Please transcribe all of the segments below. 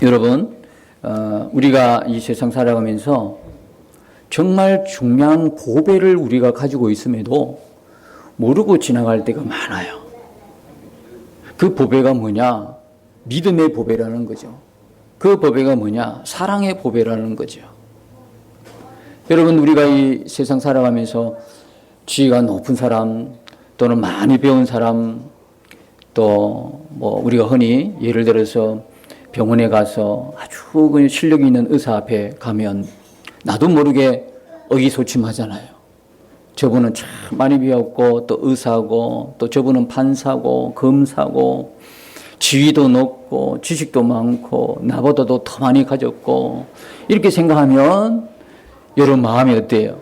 여러분, 우리가 이 세상 살아가면서 정말 중요한 보배를 우리가 가지고 있음에도 모르고 지나갈 때가 많아요. 그 보배가 뭐냐? 믿음의 보배라는 거죠. 그 보배가 뭐냐? 사랑의 보배라는 거죠. 여러분, 우리가 이 세상 살아가면서 지위가 높은 사람, 또는 많이 배운 사람, 또 우리가 흔히 예를 들어서 병원에 가서 아주 실력이 있는 의사 앞에 가면 나도 모르게 의기소침하잖아요. 저분은 참 많이 배웠고 또 의사고 또 저분은 판사고 검사고 지위도 높고 지식도 많고 나보다도 더 많이 가졌고 이렇게 생각하면 여러분 마음이 어때요?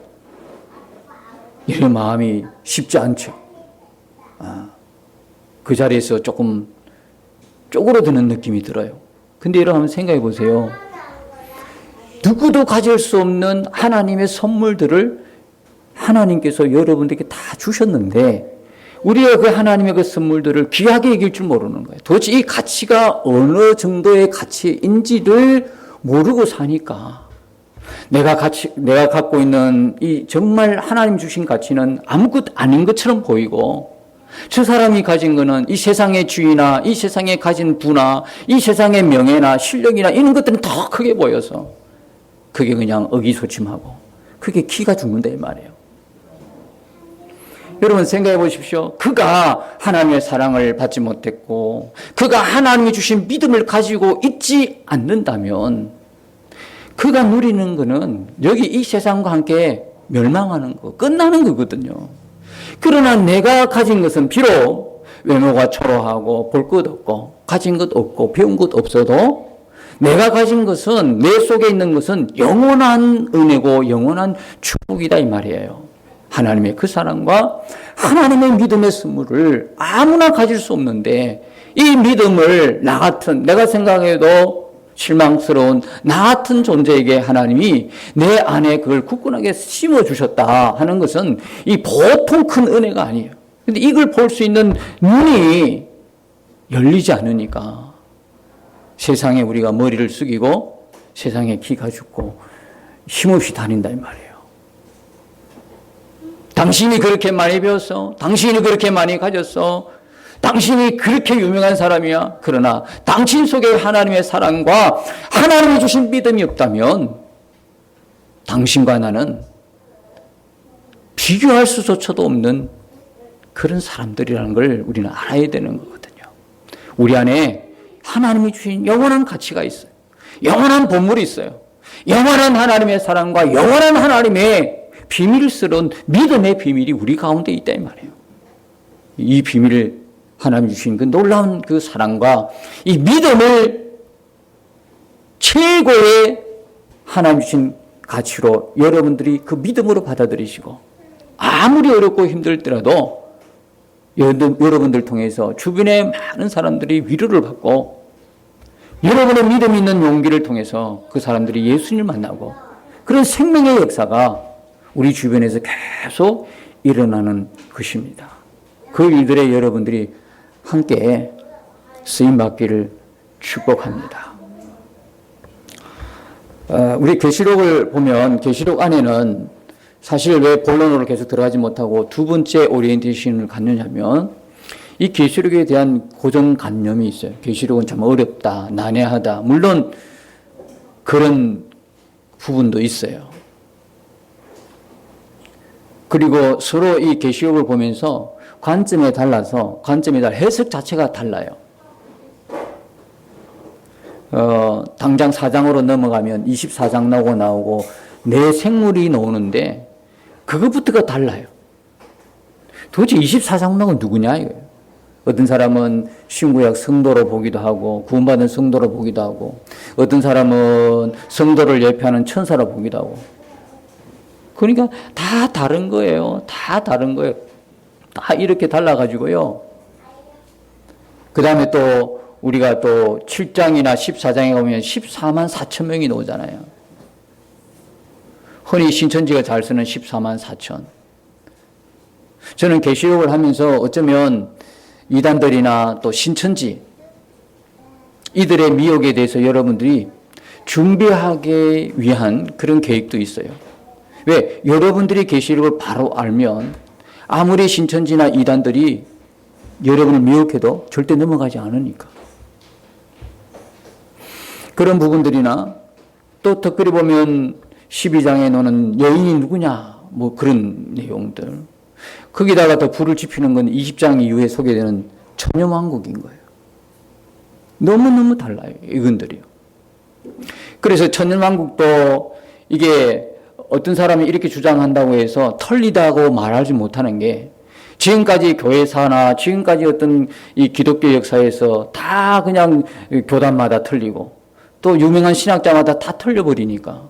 여러분 마음이 쉽지 않죠. 그 자리에서 조금 쪼그러드는 느낌이 들어요. 근데 여러분 한번 생각해 보세요. 누구도 가질 수 없는 하나님의 선물들을 하나님께서 여러분들에게 다 주셨는데 우리가 그 하나님의 그 선물들을 귀하게 여길 줄 모르는 거예요. 도대체 이 가치가 어느 정도의 가치인지를 모르고 사니까 내가 갖고 있는 이 정말 하나님 주신 가치는 아무것도 아닌 것처럼 보이고 저 사람이 가진 거는 이 세상의 주의나 이 세상에 가진 부나 이 세상의 명예나 실력이나 이런 것들은 더 크게 보여서 그게 그냥 의기소침하고 그게 기가 죽는다 이 말이에요. 여러분 생각해 보십시오. 그가 하나님의 사랑을 받지 못했고 그가 하나님이 주신 믿음을 가지고 있지 않는다면 그가 누리는 거는 여기 이 세상과 함께 멸망하는 거, 끝나는 거거든요. 그러나 내가 가진 것은 비록 외모가 초라하고 볼 것 없고 가진 것 없고 배운 것 없어도 내가 가진 것은 내 속에 있는 것은 영원한 은혜고 영원한 축복이다 이 말이에요. 하나님의 그 사랑과 하나님의 믿음의 선물을 아무나 가질 수 없는데 이 믿음을 나 같은 내가 생각해도 실망스러운 나 같은 존재에게 하나님이 내 안에 그걸 굳건하게 심어주셨다 하는 것은 이 보통 큰 은혜가 아니에요. 근데 이걸 볼 수 있는 눈이 열리지 않으니까 세상에 우리가 머리를 숙이고 세상에 기가 죽고 힘없이 다닌다 이 말이에요. 당신이 그렇게 많이 배웠어. 당신이 그렇게 많이 가졌어. 당신이 그렇게 유명한 사람이야. 그러나 당신 속에 하나님의 사랑과 하나님이 주신 믿음이 없다면 당신과 나는 비교할 수조차도 없는 그런 사람들이라는 걸 우리는 알아야 되는 거거든요. 우리 안에 하나님이 주신 영원한 가치가 있어요. 영원한 보물이 있어요. 영원한 하나님의 사랑과 영원한 하나님의 비밀스러운 믿음의 비밀이 우리 가운데 있다 이 말이에요. 이 비밀을 하나님 주신 그 놀라운 그 사랑과 이 믿음을 최고의 하나님 주신 가치로 여러분들이 그 믿음으로 받아들이시고 아무리 어렵고 힘들더라도 여러분들 통해서 주변의 많은 사람들이 위로를 받고 여러분의 믿음 있는 용기를 통해서 그 사람들이 예수님을 만나고 그런 생명의 역사가 우리 주변에서 계속 일어나는 것입니다. 그 일들에 여러분들이 함께 쓰임받기를 축복합니다. 우리 계시록을 보면 계시록 안에는 사실 왜 본론으로 계속 들어가지 못하고 두 번째 오리엔테이션을 갖느냐면 이 계시록에 대한 고정관념이 있어요. 계시록은 참 어렵다, 난해하다. 물론 그런 부분도 있어요. 그리고 서로 이 계시록을 보면서 관점에 달라서 해석 자체가 달라요. 당장 4장으로 넘어가면 24장 나오고 내 생물이 나오는데 그것부터가 달라요. 도대체 24장 나오는 누구냐 이거예요. 어떤 사람은 신구약 성도로 보기도 하고 구원받은 성도로 보기도 하고 어떤 사람은 성도를 예표하는 천사로 보기도 하고 그러니까 다 다른 거예요. 다 다른 거예요. 다 이렇게 달라가지고요. 그 다음에 또 우리가 또 7장이나 14장에 가면 14만 4천 명이 나오잖아요. 흔히 신천지가 잘 쓰는 14만 4천. 저는 계시록을 하면서 어쩌면 이단들이나 또 신천지 이들의 미혹에 대해서 여러분들이 준비하기 위한 그런 계획도 있어요. 왜? 여러분들이 계시록을 바로 알면 아무리 신천지나 이단들이 여러분을 미혹해도 절대 넘어가지 않으니까. 그런 부분들이나 또 특별히 보면 12장에 너는 여인이 누구냐 뭐 그런 내용들. 거기다가 더 불을 지피는 건 20장 이후에 소개되는 천년왕국인 거예요. 너무너무 달라요. 이건들이요. 그래서 천년왕국도 이게 어떤 사람이 이렇게 주장한다고 해서 틀리다고 말하지 못하는 게 지금까지 교회사나 지금까지 어떤 이 기독교 역사에서 다 그냥 교단마다 틀리고 또 유명한 신학자마다 다 틀려버리니까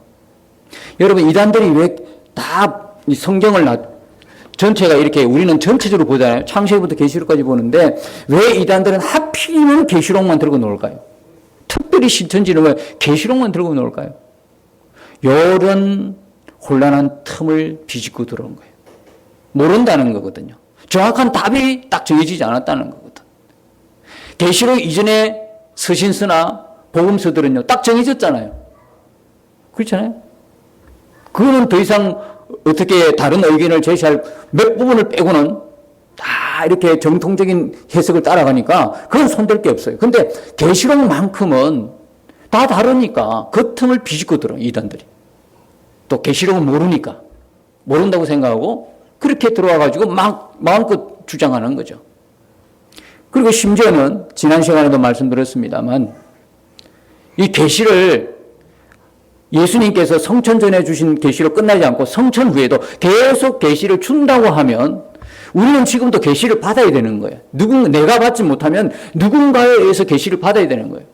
여러분 이단들이 왜 다 성경을 전체가 이렇게 우리는 전체적으로 보잖아요. 창세기부터 계시록까지 보는데 왜 이단들은 하필이면 계시록만 들고 놀까요? 특별히 신천지는 왜 계시록만 들고 놀까요? 이런 혼란한 틈을 비집고 들어온 거예요. 모른다는 거거든요. 정확한 답이 딱 정해지지 않았다는 거거든. 계시록 이전에 서신서나 복음서들은요, 딱 정해졌잖아요. 그렇잖아요. 그거는 더 이상 어떻게 다른 의견을 제시할 몇 부분을 빼고는 다 이렇게 정통적인 해석을 따라가니까 그건 손댈 게 없어요. 근데 계시록만큼은 다 다르니까 그 틈을 비집고 들어 이단들이. 또 계시록은 모르니까 모른다고 생각하고 그렇게 들어와가지고 막 마음껏 주장하는 거죠. 그리고 심지어는 지난 시간에도 말씀드렸습니다만 이 계시를 예수님께서 성천 전에 주신 계시로 끝나지 않고 성천 후에도 계속 계시를 준다고 하면 우리는 지금도 계시를 받아야 되는 거예요. 내가 받지 못하면 누군가에 의해서 계시를 받아야 되는 거예요.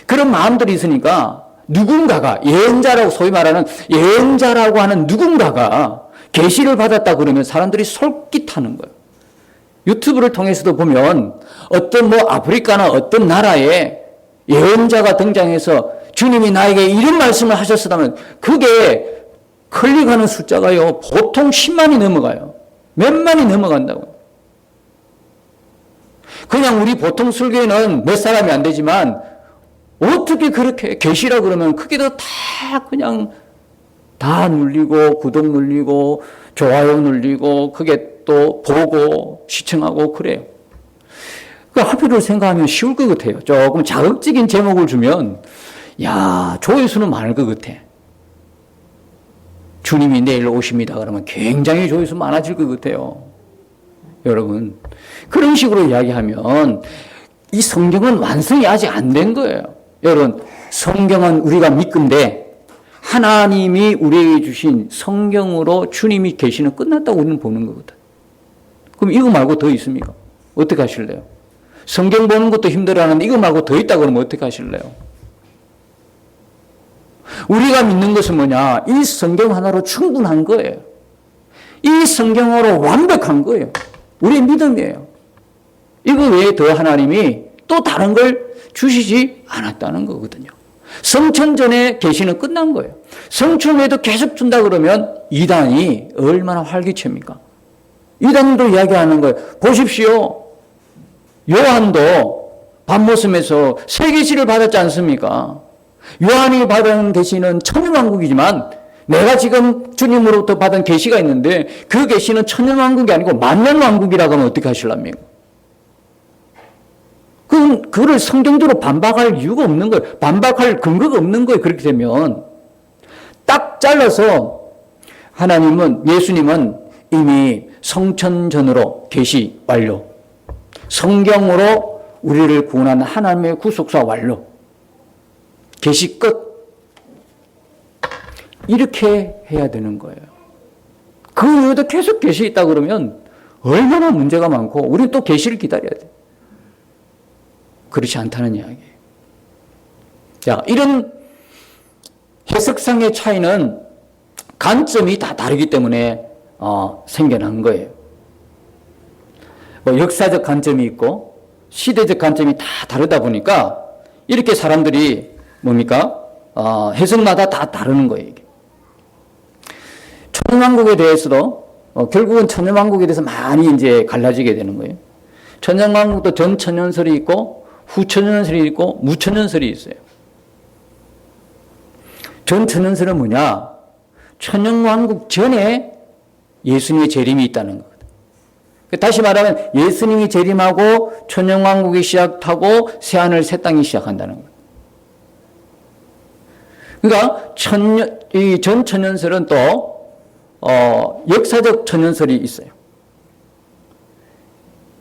그런 마음들이 있으니까 누군가가 예언자라고 소위 말하는 예언자라고 하는 누군가가 계시를 받았다 그러면 사람들이 솔깃하는 거예요. 유튜브를 통해서도 보면 어떤 뭐 아프리카나 어떤 나라에 예언자가 등장해서 주님이 나에게 이런 말씀을 하셨다면 그게 클릭하는 숫자가요 보통 10만이 넘어가요. 몇만이 넘어간다고. 그냥 우리 보통 설교에는 몇 사람이 안 되지만 어떻게 그렇게 계시라 그러면 그게도 다 그냥 다 눌리고 구독 눌리고 좋아요 눌리고 그게 또 보고 시청하고 그래요. 그 하필을 생각하면 쉬울 것 같아요. 조금 자극적인 제목을 주면 야 조회수는 많을 것 같아. 주님이 내일 오십니다 그러면 굉장히 조회수 많아질 것 같아요. 여러분 그런 식으로 이야기하면 이 성경은 완성이 아직 안 된 거예요. 여러분 성경은 우리가 믿건데 하나님이 우리에게 주신 성경으로 주님이 계시는 끝났다고 우리는 보는 거거든. 그럼 이거 말고 더 있습니까? 어떻게 하실래요? 성경 보는 것도 힘들어하는데 이거 말고 더 있다고 그러면 어떻게 하실래요? 우리가 믿는 것은 뭐냐? 이 성경 하나로 충분한 거예요. 이 성경으로 완벽한 거예요. 우리의 믿음이에요. 이거 외에 더 하나님이 또 다른 걸 주시지 않았다는 거거든요. 성천 전에 계시는 끝난 거예요. 성천 후에도 계속 준다 그러면 이단이 얼마나 활기차입니까? 이단도 이야기하는 거예요. 보십시오. 요한도 밤모섬에서 새 계시를 받았지 않습니까? 요한이 받은 계시는 천년왕국이지만 내가 지금 주님으로부터 받은 계시가 있는데 그 계시는 천년왕국이 아니고 만년왕국이라고 하면 어떻게 하실랍니까? 그거를 성경적으로 반박할 이유가 없는 거예요. 반박할 근거가 없는 거예요. 그렇게 되면 딱 잘라서 하나님은 예수님은 이미 성천전으로 계시 완료. 성경으로 우리를 구원하는 하나님의 구속사 완료. 계시 끝. 이렇게 해야 되는 거예요. 그 이후에도 계속 계시 있다 그러면 얼마나 문제가 많고 우리는 또 계시를 기다려야 돼. 그렇지 않다는 이야기예요. 자, 이런 해석상의 차이는 관점이 다 다르기 때문에 생겨난 거예요. 뭐 역사적 관점이 있고 시대적 관점이 다 다르다 보니까 이렇게 사람들이 뭡니까? 해석마다 다 다르는 거예요. 이게. 천년왕국에 대해서도 결국은 천년왕국에 대해서 많이 이제 갈라지게 되는 거예요. 천년왕국도 전천년설이 있고 후천연설이 있고 무천연설이 있어요. 전천연설은 뭐냐? 천년왕국 전에 예수님의 재림이 있다는 거거든. 다시 말하면 예수님이 재림하고 천년왕국이 시작하고 새하늘 새 땅이 시작한다는 거예요. 그러니까 이 전천연설은 또 역사적 천연설이 있어요.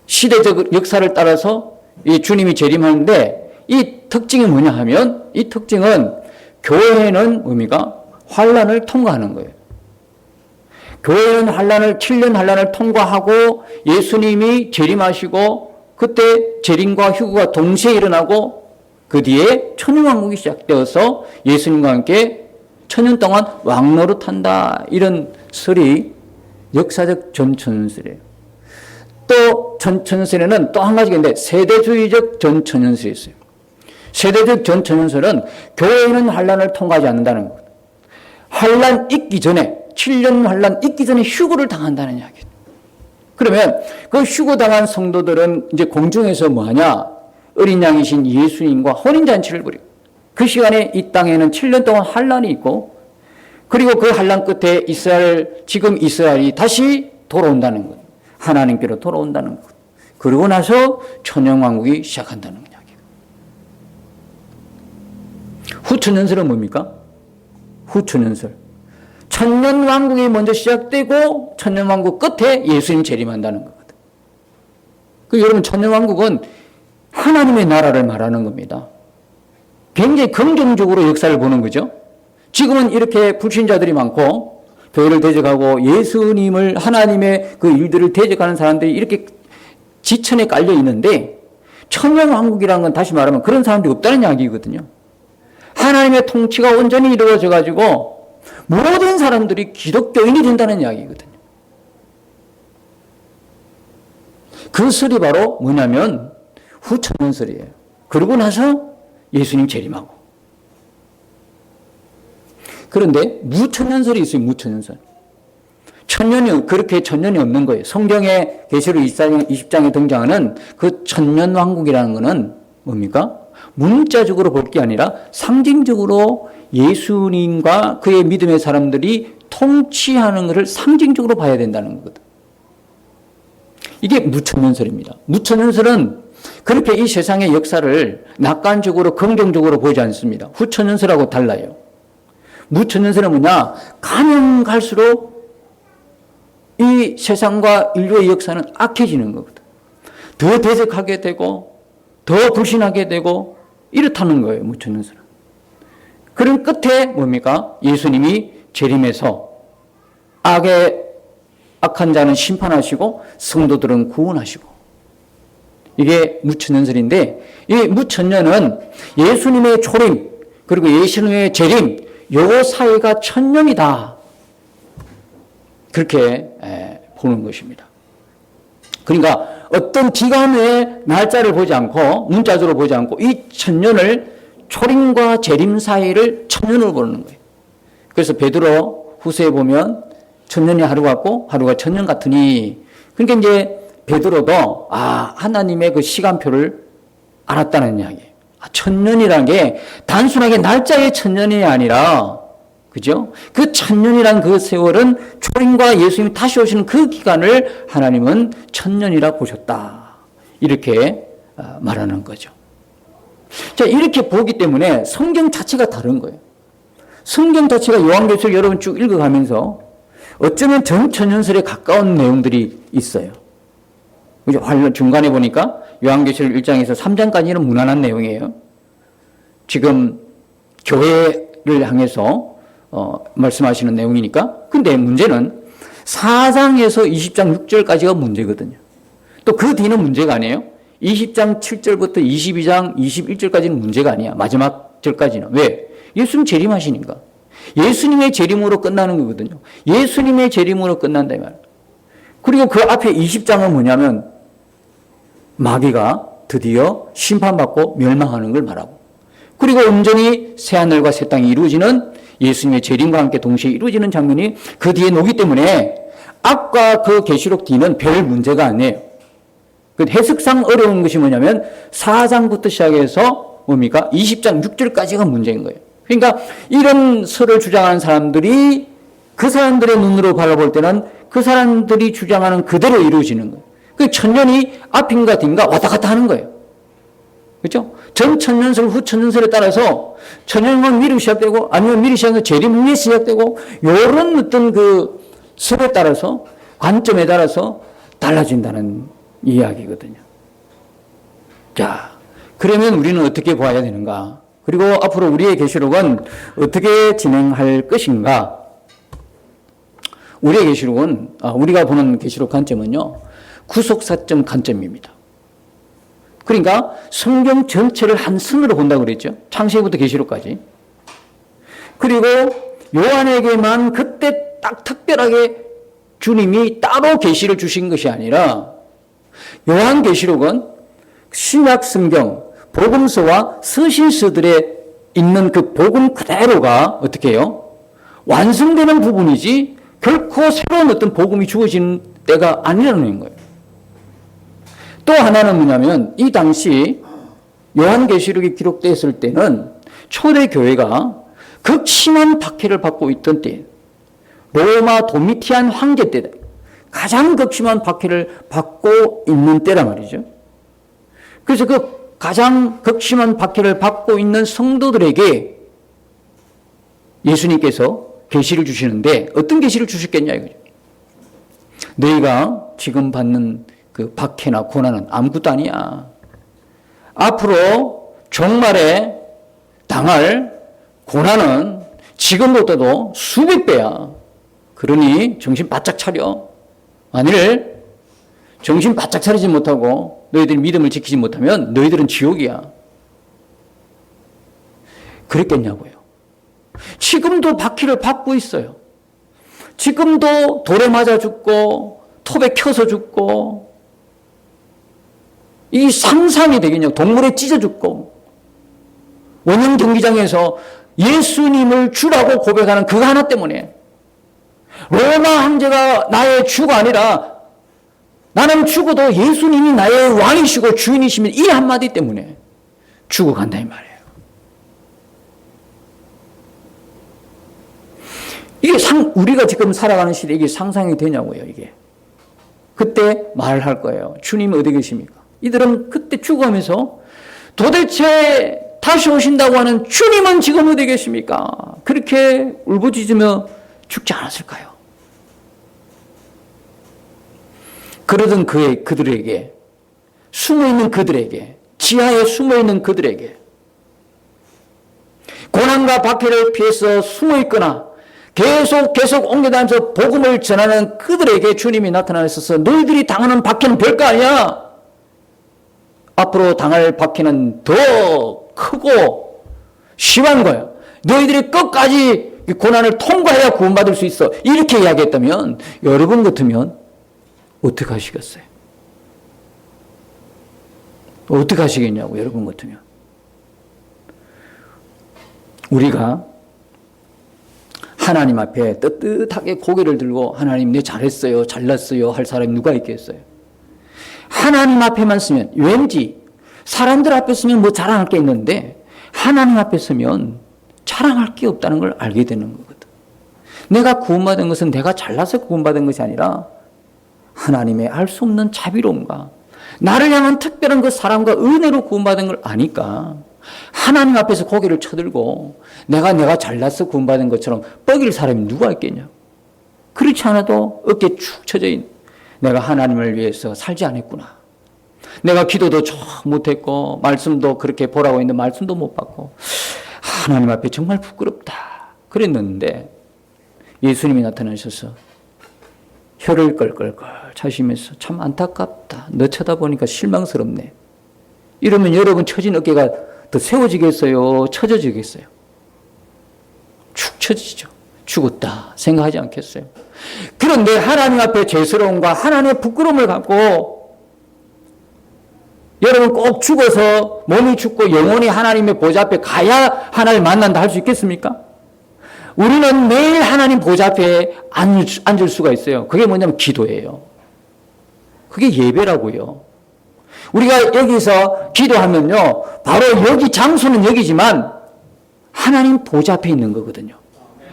시대적 역사를 따라서 이 주님이 재림하는데 이 특징이 뭐냐 하면 이 특징은 교회는 뭡니까? 환란을 통과하는 거예요. 교회는 7년 환란을 통과하고 예수님이 재림하시고 그때 재림과 휴거가 동시에 일어나고 그 뒤에 천년왕국이 시작되어서 예수님과 함께 천년 동안 왕노릇한다. 이런 설이 역사적 전천연설이에요. 또 전천연설에는 또 한 가지가 있는데 세대주의적 전천연설이 있어요. 세대적 전천연설은 교회는 환란을 통과하지 않는다는 것. 환란 있기 전에 7년 환란 있기 전에 휴거를 당한다는 이야기예요. 그러면 그 휴거당한 성도들은 이제 공중에서 뭐하냐? 어린 양이신 예수님과 혼인잔치를 벌이고 그 시간에 이 땅에는 7년 동안 환란이 있고 그리고 그 환란 끝에 지금 이스라엘이 다시 돌아온다는 것. 하나님께로 돌아온다는 것. 그러고 나서 천년왕국이 시작한다는 이야기예요. 후천연설은 뭡니까? 후천연설. 천년왕국이 먼저 시작되고 천년왕국 끝에 예수님 재림한다는 거거든. 여러분 천년왕국은 하나님의 나라를 말하는 겁니다. 굉장히 긍정적으로 역사를 보는 거죠. 지금은 이렇게 불신자들이 많고 교회를 대적하고 예수님을 하나님의 그 일들을 대적하는 사람들이 이렇게 지천에 깔려 있는데 천년왕국이라는 건 다시 말하면 그런 사람들이 없다는 이야기거든요. 하나님의 통치가 온전히 이루어져 가지고 모든 사람들이 기독교인이 된다는 이야기거든요. 그 설이 바로 뭐냐면 후천연설이에요. 그러고 나서 예수님 재림하고. 그런데 무천연설이 있어요. 무천연설. 그렇게 천년이 없는 거예요. 성경의 계시록 20장에 등장하는 그 천년왕국이라는 것은 뭡니까? 문자적으로 볼 게 아니라 상징적으로 예수님과 그의 믿음의 사람들이 통치하는 것을 상징적으로 봐야 된다는 거거든. 이게 무천연설입니다. 무천연설은 그렇게 이 세상의 역사를 낙관적으로 긍정적으로 보지 않습니다. 후천연설하고 달라요. 무천연설은 뭐냐? 가면 갈수록 이 세상과 인류의 역사는 악해지는 거거든. 더 대적하게 되고 더 불신하게 되고 이렇다는 거예요. 무천연설은. 그런 끝에 뭡니까? 예수님이 재림해서 악한 자는 심판하시고 성도들은 구원하시고 이게 무천연설인데 이 무천년은 예수님의 초림 그리고 예수님의 재림 요 사이가 천년이다. 그렇게 보는 것입니다. 그러니까 어떤 기간의 날짜를 보지 않고 문자적으로 보지 않고 이 천년을 초림과 재림 사이를 천년으로 보는 거예요. 그래서 베드로 후서에 보면 천년이 하루 같고 하루가 천년 같으니 그러니까 이제 베드로도 하나님의 그 시간표를 알았다는 이야기예요. 천년이라는 게 단순하게 날짜의 천년이 아니라 그죠? 그 천년이란 그 세월은 초림과 예수님이 다시 오시는 그 기간을 하나님은 천년이라 보셨다. 이렇게 말하는 거죠. 자, 이렇게 보기 때문에 성경 자체가 다른 거예요. 성경 자체가 요한계시록 여러분 쭉 읽어가면서 어쩌면 전천연설에 가까운 내용들이 있어요. 그죠? 중간에 보니까 요한계시록 1장에서 3장까지는 무난한 내용이에요. 지금 교회를 향해서 말씀하시는 내용이니까. 근데 문제는 4장에서 20장 6절까지가 문제거든요. 또 그 뒤는 문제가 아니에요. 20장 7절부터 22장 21절까지는 문제가 아니야. 마지막 절까지는. 왜? 예수님 재림하시니까. 예수님의 재림으로 끝나는 거거든요. 예수님의 재림으로 끝난다 이 말. 그리고 그 앞에 20장은 뭐냐면 마귀가 드디어 심판받고 멸망하는 걸 말하고 그리고 온전히 새하늘과 새 땅이 이루어지는 예수님의 재림과 함께 동시에 이루어지는 장면이 그 뒤에 오기 때문에 앞과 그 계시록 뒤는 별 문제가 아니에요. 그 해석상 어려운 것이 뭐냐면 4장부터 시작해서 뭡니까? 20장 6절까지가 문제인 거예요. 그러니까 이런 설을 주장하는 사람들이 그 사람들의 눈으로 바라볼 때는 그 사람들이 주장하는 그대로 이루어지는 거예요. 그 천년이 앞인가 뒤인가 왔다 갔다 하는 거예요. 그렇죠? 전 천년설, 후 천년설에 따라서 천년은 미리 시작되고 아니면 미리 시작해서 재림이 시작되고 이런 어떤 그 설에 따라서 관점에 따라서 달라진다는 이야기거든요. 자, 그러면 우리는 어떻게 봐야 되는가? 그리고 앞으로 우리의 계시록은 어떻게 진행할 것인가? 우리의 계시록은 우리가 보는 계시록 관점은요. 구속사점 관점입니다. 그러니까 성경 전체를 한 선으로 본다고 그랬죠. 창세기부터 계시록까지. 그리고 요한에게만 그때 딱 특별하게 주님이 따로 계시를 주신 것이 아니라 요한계시록은 신약 성경 복음서와 서신서들에 있는 그 복음 그대로가 어떻게 해요? 완성되는 부분이지 결코 새로운 어떤 복음이 주어지는 때가 아니라는 거예요. 또 하나는 뭐냐면 이 당시 요한계시록이 기록됐을 때는 초대교회가 극심한 박해를 받고 있던 때, 로마 도미티안 황제 때 가장 극심한 박해를 받고 있는 때란 말이죠. 그래서 그 가장 극심한 박해를 받고 있는 성도들에게 예수님께서 계시를 주시는데 어떤 계시를 주셨겠냐 이거죠. 너희가 지금 받는 그 박해나 고난은 아무것도 아니야. 앞으로 종말에 당할 고난은 지금보다도 수백 배야. 그러니 정신 바짝 차려. 만일 정신 바짝 차리지 못하고 너희들이 믿음을 지키지 못하면 너희들은 지옥이야. 그랬겠냐고요. 지금도 박해를 받고 있어요. 지금도 돌에 맞아 죽고 톱에 켜서 죽고 이 상상이 되겠냐고. 동물에 찢어 죽고 원형 경기장에서 예수님을 주라고 고백하는 그거 하나 때문에 로마 황제가 나의 주가 아니라 나는 죽어도 예수님이 나의 왕이시고 주인이시면 이 한마디 때문에 죽어간다 이 말이에요. 이게 우리가 지금 살아가는 시대에 이게 상상이 되냐고요, 이게. 그때 말할 거예요. 주님 어디 계십니까? 이들은 그때 죽어가면서 도대체 다시 오신다고 하는 주님은 지금 어디 계십니까? 그렇게 울부짖으며 죽지 않았을까요? 그러던 그들에게, 숨어있는 그들에게, 지하에 숨어있는 그들에게, 고난과 박해를 피해서 숨어있거나 계속 옮겨다니면서 복음을 전하는 그들에게 주님이 나타나셔서 너희들이 당하는 박해는 별거 아니야. 앞으로 당할 박해는 더 크고 심한 거야. 너희들이 끝까지 고난을 통과해야 구원받을 수 있어. 이렇게 이야기했다면 여러분 같으면 어떻게 하시겠어요? 어떻게 하시겠냐고 여러분 같으면. 우리가 하나님 앞에 떳떳하게 고개를 들고 하나님 내 잘했어요, 잘났어요 할 사람이 누가 있겠어요? 하나님 앞에만 서면 왠지 사람들 앞에 서면 뭐 자랑할 게 있는데 하나님 앞에 서면 자랑할 게 없다는 걸 알게 되는 거거든. 내가 구원받은 것은 내가 잘나서 구원받은 것이 아니라 하나님의 알 수 없는 자비로움과 나를 향한 특별한 그 사랑과 은혜로 구원받은 걸 아니까 하나님 앞에서 고개를 쳐들고 내가 잘나서 구원받은 것처럼 뻐길 사람이 누가 있겠냐. 그렇지 않아도 어깨 축 처져 있는 내가 하나님을 위해서 살지 않았구나. 내가 기도도 못했고 말씀도 그렇게 보라고 했는데 말씀도 못 받고 하나님 앞에 정말 부끄럽다 그랬는데 예수님이 나타나셔서 혀를 껄껄껄 차시면서 참 안타깝다. 너 쳐다보니까 실망스럽네. 이러면 여러분 처진 어깨가 더 세워지겠어요? 처져지겠어요? 축 처지죠. 죽었다 생각하지 않겠어요? 그런데 하나님 앞에 죄스러움과 하나님의 부끄러움을 갖고 여러분 꼭 죽어서 몸이 죽고 영원히 하나님의 보좌 앞에 가야 하나님을 만난다 할 수 있겠습니까? 우리는 매일 하나님 보좌 앞에 앉을 수가 있어요. 그게 뭐냐면 기도예요. 그게 예배라고요. 우리가 여기서 기도하면요, 바로 여기 장소는 여기지만 하나님 보좌 앞에 있는 거거든요.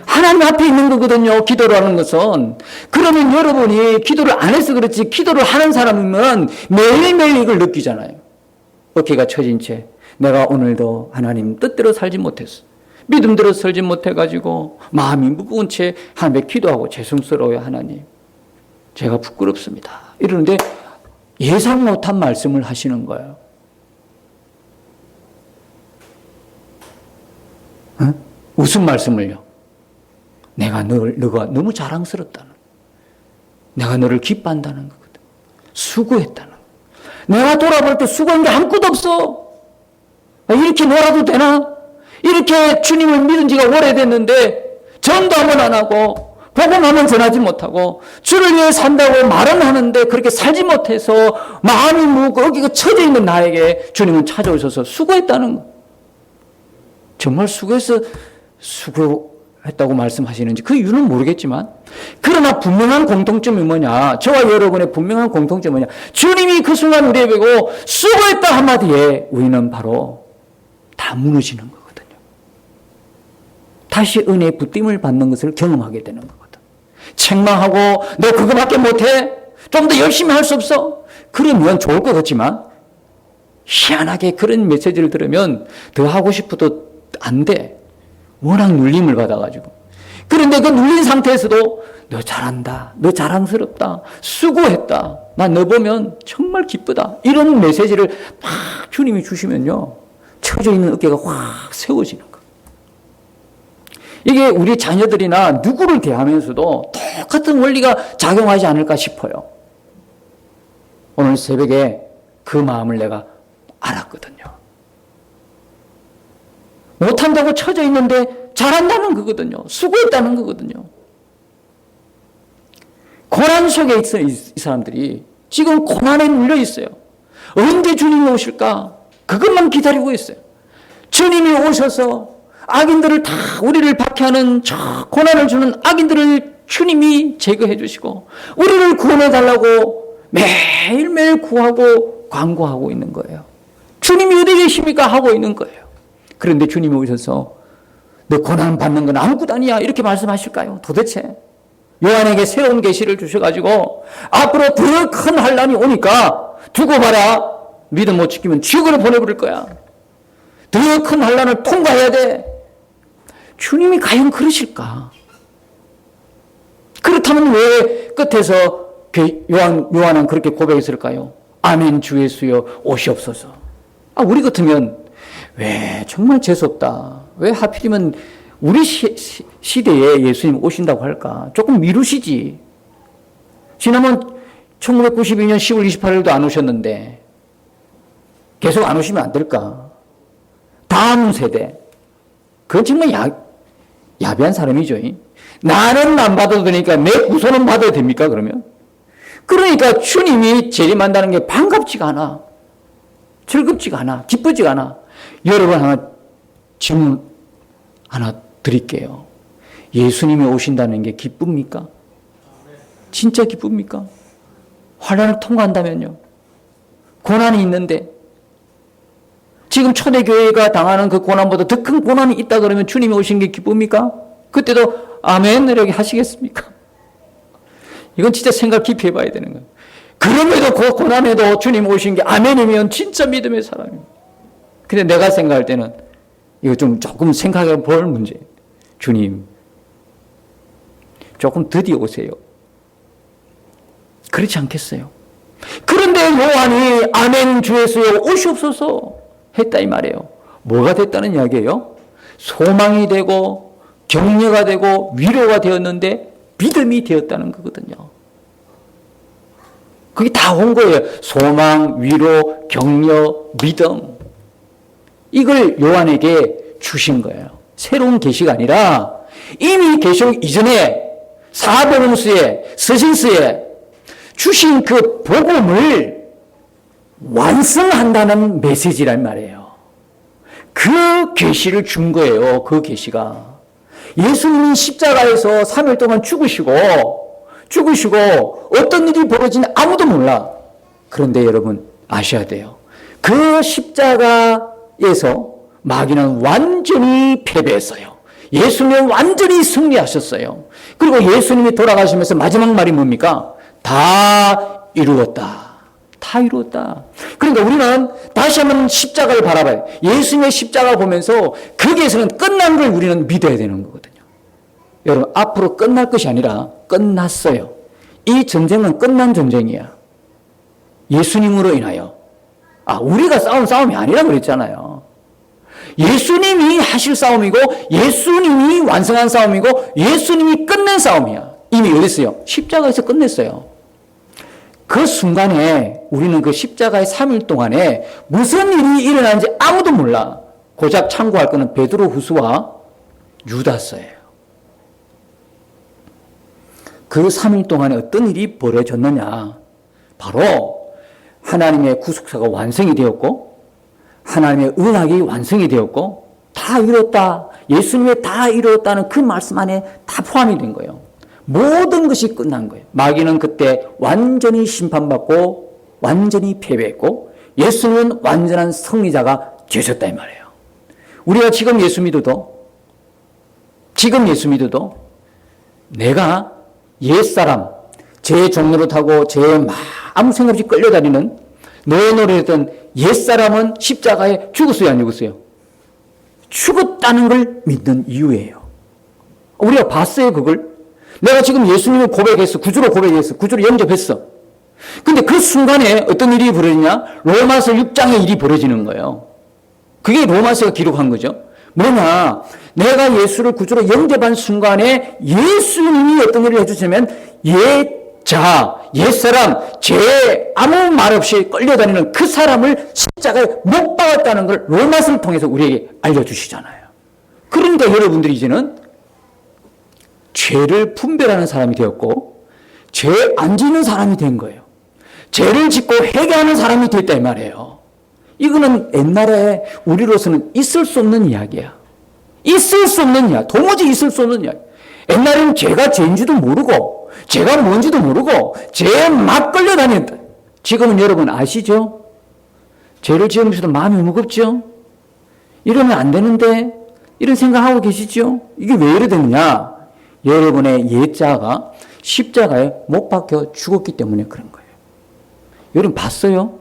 하나님 앞에 있는 거거든요, 기도를 하는 것은. 그러면 여러분이 기도를 안 해서 그렇지, 기도를 하는 사람이면 매일매일 이걸 느끼잖아요. 어깨가 처진 채 내가 오늘도 하나님 뜻대로 살지 못했어. 믿음대로 살지 못해가지고 마음이 무거운 채 하나님께 기도하고 죄송스러워요, 하나님. 제가 부끄럽습니다. 이러는데 예상 못한 말씀을 하시는 거예요. 응? 무슨 말씀을요? 너가 너무 자랑스럽다는, 내가 너를 기뻐한다는 거거든. 수고했다는 거. 내가 돌아볼 때 수고한 게 아무것도 없어. 이렇게 놀아도 되나? 이렇게 주님을 믿은 지가 오래됐는데 전도 한번 안 하고 복음하면 전하지 못하고 주를 위해 산다고 말은 하는데 그렇게 살지 못해서 마음이 무겁고 여기가 처져 있는 나에게 주님은 찾아오셔서 수고했다는 거. 정말 수고했다고 말씀하시는지 그 이유는 모르겠지만, 그러나 분명한 공통점이 뭐냐, 저와 여러분의 분명한 공통점이 뭐냐, 주님이 그 순간 우리에게 보고 수고했다 한마디에 우리는 바로 다 무너지는 거거든요. 다시 은혜의 붙임을 받는 것을 경험하게 되는 거거든. 책망하고 너 그거밖에 못해? 좀 더 열심히 할 수 없어? 그러면 좋을 것 같지만 희한하게 그런 메시지를 들으면 더 하고 싶어도 안 돼. 워낙 눌림을 받아가지고. 그런데 그 눌린 상태에서도 너 잘한다, 너 자랑스럽다, 수고했다, 나 너 보면 정말 기쁘다, 이런 메시지를 막 주님이 주시면요, 처져 있는 어깨가 확 세워지는 거예요. 이게 우리 자녀들이나 누구를 대하면서도 똑같은 원리가 작용하지 않을까 싶어요. 오늘 새벽에 그 마음을 내가 알았거든요. 못한다고 처져 있는데 잘한다는 거거든요. 수고했다는 거거든요. 고난 속에 있어요, 이 사람들이. 지금 고난에 눌려 있어요. 언제 주님이 오실까? 그것만 기다리고 있어요. 주님이 오셔서 악인들을 다, 우리를 박해하는 저 고난을 주는 악인들을 주님이 제거해 주시고 우리를 구원해 달라고 매일매일 구하고 광고하고 있는 거예요. 주님이 어디 계십니까? 하고 있는 거예요. 그런데 주님이 오셔서 너 고난 받는 건 아무것도 아니야, 이렇게 말씀하실까요? 도대체 요한에게 새로운 계시를 주셔가지고 앞으로 더 큰 환난이 오니까 두고 봐라, 믿음 못 지키면 지옥으로 보내버릴 거야, 더 큰 환난을 통과해야 돼. 주님이 과연 그러실까? 그렇다면 왜 끝에서 요한은 그렇게 고백했을까요? 아멘, 주 예수여 오시옵소서. 우리 같으면 왜 정말 재수없다, 왜 하필이면 우리 시대에 예수님 오신다고 할까? 조금 미루시지. 지난번 1992년 10월 28일도 안 오셨는데 계속 안 오시면 안 될까? 다음 세대, 그건 정말 야비한 사람이죠. 나는 안 받아도 되니까 내 후손은 받아야 됩니까, 그러면? 그러니까 주님이 재림한다는 게 반갑지가 않아, 즐겁지가 않아, 기쁘지가 않아. 여러분, 하나 질문 하나 드릴게요. 예수님이 오신다는 게 기쁩니까? 진짜 기쁩니까? 환난을 통과한다면요. 고난이 있는데, 지금 초대교회가 당하는 그 고난보다 더 큰 고난이 있다 그러면 주님이 오신 게 기쁩니까? 그때도 아멘 이렇게 하시겠습니까? 이건 진짜 생각 깊이 해봐야 되는 거예요. 그럼에도 그 고난에도 주님 오신 게 아멘이면 진짜 믿음의 사람입니다. 근데 내가 생각할 때는 이거 조금 생각해 볼 문제. 주님, 조금 드디어 오세요. 그렇지 않겠어요? 그런데 요한이 아멘 주 예수여 오시옵소서 했다 이 말이에요. 뭐가 됐다는 이야기예요? 소망이 되고 격려가 되고 위로가 되었는데 믿음이 되었다는 거거든요. 그게 다 온 거예요. 소망, 위로, 격려, 믿음. 이걸 요한에게 주신 거예요. 새로운 계시가 아니라 이미 계시록 이전에 사복음서에, 서신서에 주신 그 복음을 완성한다는 메시지란 말이에요. 그 계시를 준 거예요. 그 계시가. 예수님이 십자가에서 3일 동안 죽으시고 어떤 일이 벌어지는지 아무도 몰라. 그런데 여러분, 아셔야 돼요. 그 십자가에서 마귀는 완전히 패배했어요. 예수님은 완전히 승리하셨어요. 그리고 예수님이 돌아가시면서 마지막 말이 뭡니까? 다 이루었다. 다 이루었다. 그러니까 우리는 다시 한번 십자가를 바라봐요. 예수님의 십자가를 보면서 거기에서는 끝난 걸 우리는 믿어야 되는 거거든요. 여러분, 앞으로 끝날 것이 아니라 끝났어요. 이 전쟁은 끝난 전쟁이야. 예수님으로 인하여. 우리가 싸운 싸움이 아니라고 그랬잖아요. 예수님이 하실 싸움이고, 예수님이 완성한 싸움이고, 예수님이 끝낸 싸움이야. 이미 어디 있어요? 십자가에서 끝냈어요. 그 순간에 우리는 그 십자가의 3일 동안에 무슨 일이 일어나는지 아무도 몰라. 고작 참고할 거는 베드로 후서와 유다서예요. 그 3일 동안에 어떤 일이 벌어졌느냐. 바로 하나님의 구속사가 완성이 되었고, 하나님의 언약이 완성이 되었고, 다 이뤘다. 예수님의 다 이뤘다는 그 말씀 안에 다 포함이 된 거예요. 모든 것이 끝난 거예요. 마귀는 그때 완전히 심판받고 완전히 패배했고, 예수님은 완전한 승리자가 되셨다 이 말이에요. 우리가 지금 예수 믿어도 내가 옛사람, 제 종로를 타고 제 아무 생각 없이 끌려다니는 너의 노래했던 옛사람은 십자가에 죽었어요, 안 죽었어요? 죽었다는 걸 믿는 이유예요. 우리가 봤어요, 그걸. 내가 지금 예수님을 고백했어. 구주로 고백했어. 구주로 영접했어. 근데 그 순간에 어떤 일이 벌어지냐? 로마서 6장의 일이 벌어지는 거예요. 그게 로마서가 기록한 거죠. 뭐냐? 내가 예수를 구주로 영접한 순간에 예수님이 어떤 일을 해주시면 옛사람, 아무 말 없이 끌려다니는 그 사람을 십자가에 못 박았다는 걸 로마서를 통해서 우리에게 알려주시잖아요. 그러니까 여러분들이 이제는 죄를 분별하는 사람이 되었고, 죄 안 짓는 사람이 된 거예요. 죄를 짓고 회개하는 사람이 됐다 이 말이에요. 이거는 옛날에 우리로서는 있을 수 없는 이야기야. 있을 수 없는 이야기. 도무지 있을 수 없는 이야기. 옛날에는 죄가 죄인지도 모르고, 죄가 뭔지도 모르고, 죄에 막 끌려다녔다. 지금은 여러분 아시죠? 죄를 지으면서도 마음이 무겁죠? 이러면 안 되는데, 이런 생각하고 계시죠? 이게 왜 이래 됐느냐? 여러분의 옛자가 십자가에 못 박혀 죽었기 때문에 그런 거예요. 여러분 봤어요?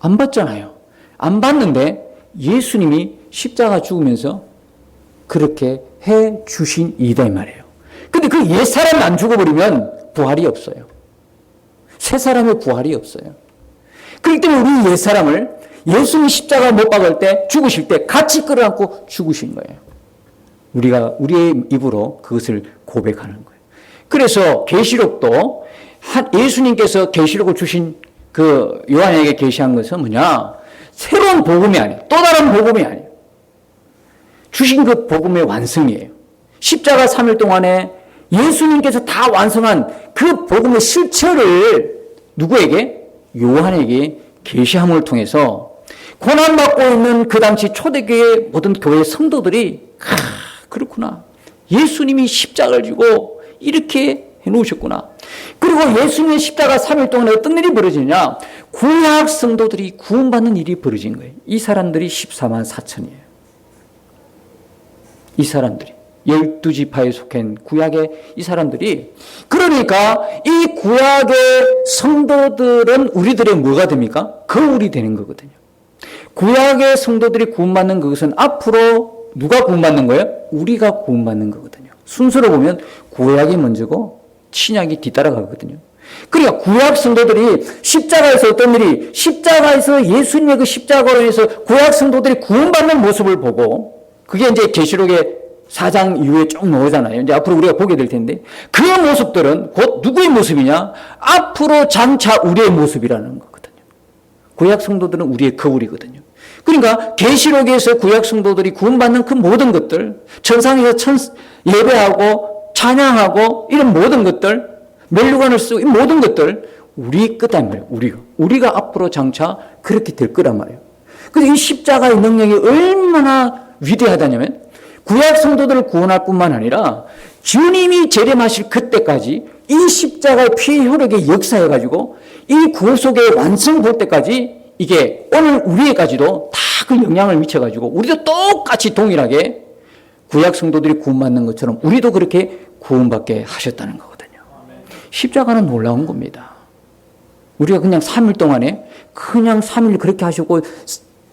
안 봤잖아요. 안 봤는데 예수님이 십자가 죽으면서 그렇게 해 주신 이다 이 말이에요. 근데 그 옛사람이 안 죽어버리면 부활이 없어요. 새 사람의 부활이 없어요. 그렇기 때문에 우리 옛사람을 예수님이 십자가 못 박을 때, 죽으실 때 같이 끌어안고 죽으신 거예요. 우리가 우리의 입으로 그것을 고백하는 거예요. 그래서 계시록도 예수님께서 계시록을 주신 그 요한에게 계시한 것은 뭐냐? 새로운 복음이 아니에요. 또 다른 복음이 아니에요. 주신 그 복음의 완성이에요. 십자가 3일 동안에 예수님께서 다 완성한 그 복음의 실체를 누구에게? 요한에게 계시함을 통해서 고난받고 있는 그 당시 초대교회 모든 교회 성도들이 그렇구나. 예수님이 십자가를 지고 이렇게 해놓으셨구나. 그리고 예수님의 십자가 3일 동안에 어떤 일이 벌어지냐? 구약 성도들이 구원받는 일이 벌어진 거예요. 이 사람들이 14만 4천이에요. 이 사람들이 12지파에 속한 구약의 이 사람들이, 그러니까 이 구약의 성도들은 우리들의 뭐가 됩니까? 거울이 되는 거거든요. 구약의 성도들이 구원받는 그것은 앞으로 누가 구원받는 거예요? 우리가 구원받는 거거든요. 순서로 보면 구약이 먼저고 신약이 뒤따라가거든요. 그러니까 구약 성도들이 십자가에서 어떤 일이, 십자가에서 예수님의 그 십자가로 인해서 구약 성도들이 구원받는 모습을 보고, 그게 이제 계시록의 4장 이후에 쭉 나오잖아요. 이제 앞으로 우리가 보게 될 텐데, 그 모습들은 곧 누구의 모습이냐? 앞으로 장차 우리의 모습이라는 거거든요. 구약 성도들은 우리의 거울이거든요. 그러니까 계시록에서 구약 성도들이 구원받는 그 모든 것들, 천상에서 예배하고 찬양하고 이런 모든 것들, 멜루관을 쓰고 이 모든 것들 우리 끝단 말이에요. 우리가 앞으로 장차 그렇게 될 거란 말이에요. 그래서 이 십자가의 능력이 얼마나 위대하다냐면, 구약 성도들을 구원할 뿐만 아니라 주님이 재림하실 그때까지 이 십자가의 피의 효력에 역사해가지고 이 구속의 완성 볼 때까지 이게 오늘 우리에까지도 다 그 영향을 미쳐가지고 우리도 똑같이 동일하게 구약 성도들이 구원받는 것처럼 우리도 그렇게 구원받게 하셨다는 거거든요. 십자가는 놀라운 겁니다. 우리가 그냥 3일 동안에 그냥 3일 그렇게 하시고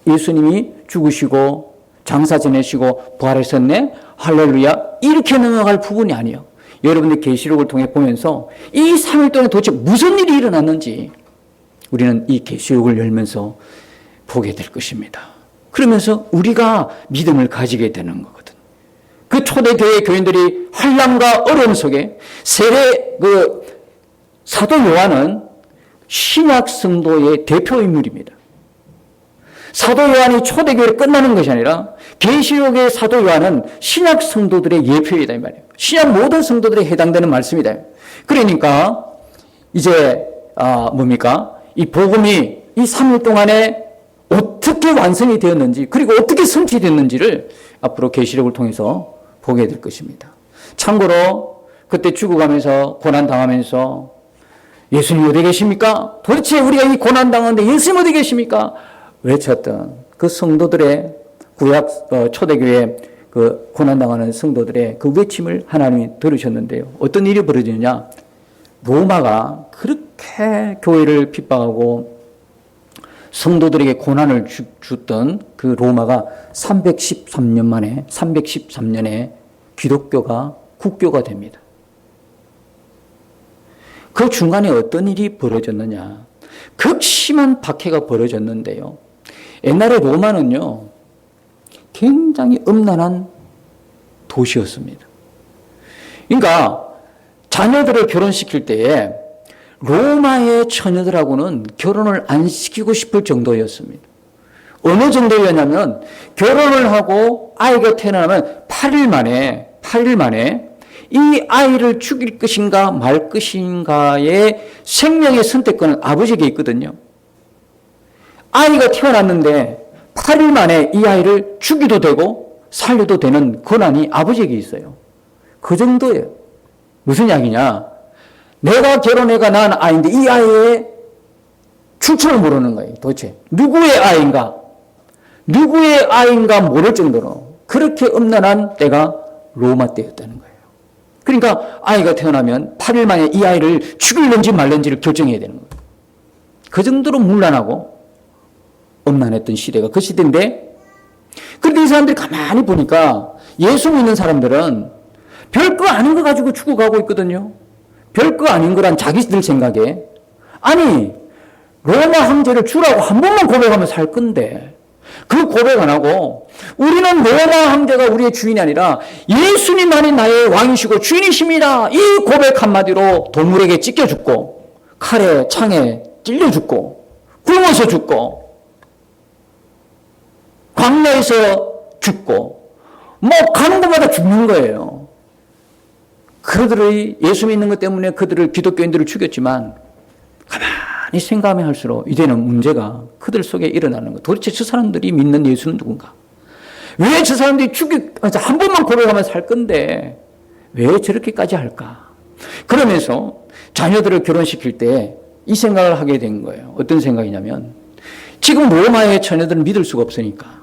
예수님이 죽으시고 장사 지내시고 부활하셨네 할렐루야 이렇게 넘어갈 부분이 아니에요. 여러분들 계시록을 통해 보면서 이 3일 동안 도대체 무슨 일이 일어났는지 우리는 이 계시록을 열면서 보게 될 것입니다. 그러면서 우리가 믿음을 가지게 되는 거거든. 그 초대교회 교인들이 환난과 어려움 속에 사도 요한은 신약 성도의 대표 인물입니다. 사도 요한이 초대교회를 끝나는 것이 아니라 계시록의 사도 요한은 신약 성도들의 예표이다 이 말이에요. 신약 모든 성도들에 해당되는 말씀이다. 그러니까 이제 이 복음이 이 3일 동안에 어떻게 완성이 되었는지 그리고 어떻게 성취됐는지를 앞으로 계시록을 통해서 보게 될 것입니다. 참고로 그때 죽어가면서 고난당하면서 예수님 어디 계십니까? 도대체 우리가 이 고난당하는데 예수님 어디 계십니까? 외쳤던 그 성도들의 구약 초대교회 그 고난당하는 성도들의 그 외침을 하나님이 들으셨는데요. 어떤 일이 벌어지느냐? 로마가 그렇게 교회를 핍박하고 성도들에게 고난을 줬던 그 로마가 313년에 기독교가 국교가 됩니다. 그 중간에 어떤 일이 벌어졌느냐? 극심한 박해가 벌어졌는데요. 옛날에 로마는요, 굉장히 음란한 도시였습니다. 그러니까 자녀들을 결혼시킬 때에 로마의 처녀들하고는 결혼을 안 시키고 싶을 정도였습니다. 어느 정도였냐면 결혼을 하고 아이가 태어나면 8일 만에 이 아이를 죽일 것인가 말 것인가의 생명의 선택권은 아버지에게 있거든요. 아이가 태어났는데 8일 만에 이 아이를 죽이도 되고 살려도 되는 권한이 아버지에게 있어요. 그 정도예요. 무슨 이야기냐? 내가 결혼해가 낳은 아이인데 이 아이의 출처를 모르는 거예요. 도대체 누구의 아이인가 모를 정도로 그렇게 음란한 때가 로마 때였다는 거예요. 그러니까 아이가 태어나면 8일 만에 이 아이를 죽일는지 말는지를 결정해야 되는 거예요. 그 정도로 문란하고 음란했던 시대가 그 시대인데, 그런데 이 사람들이 가만히 보니까 예수 믿는 사람들은 별거 아닌 거 가지고 죽어가고 있거든요. 별거 아닌 거란 자기들 생각에. 아니, 로마 황제를 주라고 한 번만 고백하면 살 건데 그 고백 안 하고 우리는 로마 황제가 우리의 주인이 아니라 예수님만이 나의 왕이시고 주인이십니다. 이 고백 한마디로 동물에게 찢겨 죽고 칼에 창에 찔려 죽고 굶어서 죽고 광야에서 죽고 뭐 가는 곳마다 죽는 거예요. 그들의 예수 믿는 것 때문에 그들을 기독교인들을 죽였지만 가만히 생각하면 할수록 이제는 문제가 그들 속에 일어나는 거. 도대체 저 사람들이 믿는 예수는 누군가? 왜 저 사람들이 한 번만 고백하면 살 건데 왜 저렇게까지 할까? 그러면서 자녀들을 결혼시킬 때 이 생각을 하게 된 거예요. 어떤 생각이냐면 지금 로마의 처녀들은 믿을 수가 없으니까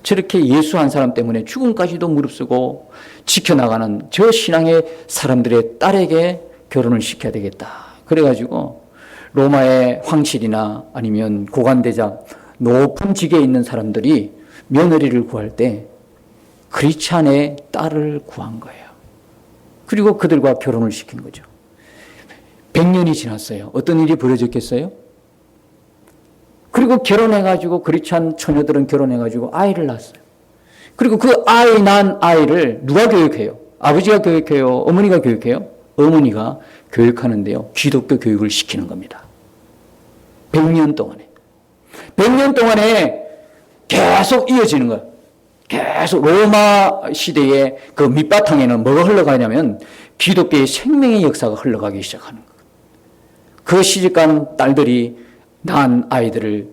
저렇게 예수 한 사람 때문에 죽음까지도 무릅쓰고 지켜나가는 저 신앙의 사람들의 딸에게 결혼을 시켜야 되겠다. 그래가지고 로마의 황실이나 아니면 고관대장 높은 직에 있는 사람들이 며느리를 구할 때 크리스찬의 딸을 구한 거예요. 그리고 그들과 결혼을 시킨 거죠. 100년이 지났어요. 어떤 일이 벌어졌겠어요? 그리고 결혼해가지고 크리스찬 처녀들은 결혼해가지고 아이를 낳았어요. 그리고 그 아이 낳은 아이를 누가 교육해요? 아버지가 교육해요? 어머니가 교육해요? 어머니가 교육하는데요. 기독교 교육을 시키는 겁니다. 100년 동안에. 100년 동안에 계속 이어지는 거예요. 계속 로마 시대의 그 밑바탕에는 뭐가 흘러가냐면 기독교의 생명의 역사가 흘러가기 시작하는 거예요. 그 시집간 딸들이 낳은 아이들을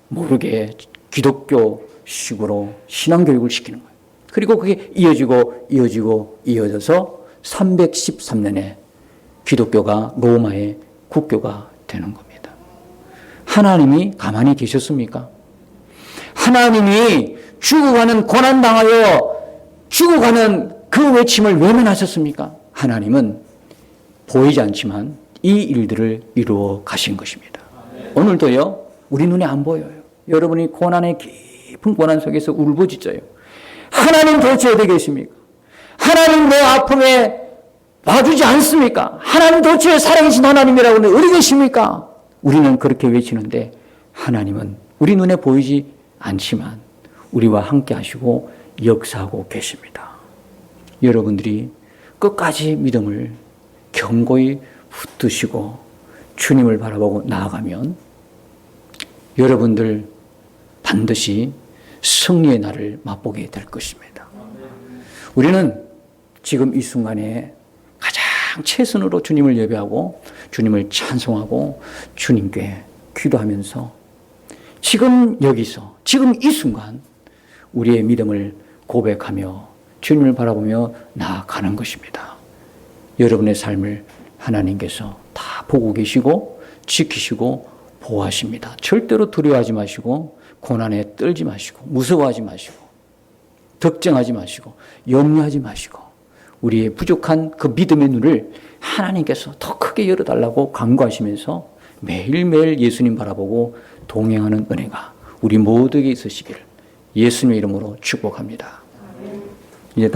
모르게 기독교식으로 신앙교육을 시키는 거예요. 그리고 그게 이어져서 313년에 기독교가 로마의 국교가 되는 겁니다. 하나님이 가만히 계셨습니까? 하나님이 죽어가는 고난당하여 죽어가는 그 외침을 외면하셨습니까? 하나님은 보이지 않지만 이 일들을 이루어 가신 것입니다. 오늘도요, 우리 눈에 안 보여요. 여러분이 고난의 깊은 고난 속에서 울부짖어요. 하나님 도대체 어디 계십니까? 하나님 내 아픔에 봐주지 않습니까? 하나님 도대체 살아계신 하나님이라고 어디 계십니까? 우리는 그렇게 외치는데 하나님은 우리 눈에 보이지 않지만 우리와 함께 하시고 역사하고 계십니다. 여러분들이 끝까지 믿음을 견고히 붙드시고 주님을 바라보고 나아가면 여러분들 반드시 승리의 날을 맛보게 될 것입니다. 우리는 지금 이 순간에 가장 최선으로 주님을 예배하고 주님을 찬송하고 주님께 기도하면서 지금 여기서 지금 이 순간 우리의 믿음을 고백하며 주님을 바라보며 나아가는 것입니다. 여러분의 삶을 하나님께서 다 보고 계시고 지키시고 보호하십니다. 절대로 두려워하지 마시고 고난에 떨지 마시고 무서워하지 마시고 걱정하지 마시고 염려하지 마시고 우리의 부족한 그 믿음의 눈을 하나님께서 더 크게 열어달라고 간구하시면서 매일매일 예수님 바라보고 동행하는 은혜가 우리 모두에게 있으시기를 예수님의 이름으로 축복합니다. 이제